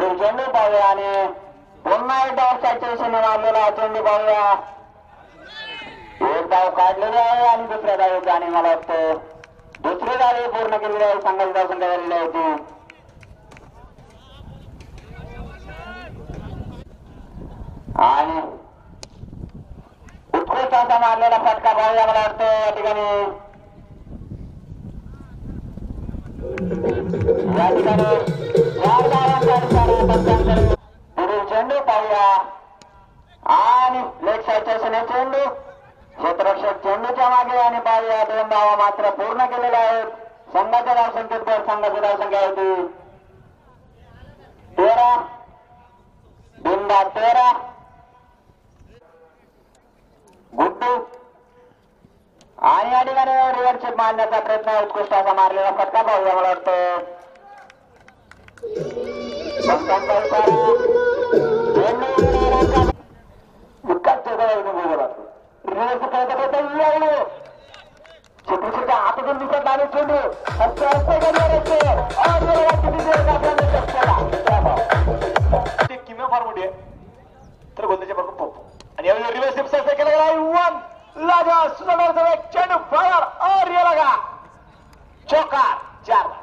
पुढील चेंडू पाहूया आणि पुन्हा एकदा ऑफसाईडच्या दिशेने मारलेला चेंडू पाहूया. एक धाव काढलेली आहे आणि दुसऱ्या धावेची आणि मला वाटतं दुसरी धावे पूर्ण केलेली आहे. संघाची धावसंख्या झालेली होती आणि उत्कृष्ट असा मारलेला फटका पाहूया. मला वाटतं या ठिकाणी पुढील चेंडू पाहूया आणि लेग साईडच्या दिशेने चेंडू क्षेत्ररक्षक चेंडूच्या मागे आणि पाहूया 2 धावा मात्र पूर्ण केलेल्या आहेत. संघाच्या धावसंख्येत संघाची धावसंख्या होती 13 बिंदा 13. गुड्डू आणि या ठिकाणी रिव्हर्स मारण्याचा प्रयत्न उत्कृष्ट असा मारलेला फटका पाहूया. मला वाटतं चित्रशीच्या हातातून दिसत आले चेंडू किंवा फार मोठी आहे तर गोलंदाजी बरोबर पोपो आणि यावेळी रिव्हर्स हिप्सा केला गेला. वन लागा सुंदर चेंडू फायर और ये लगा चौकार 4.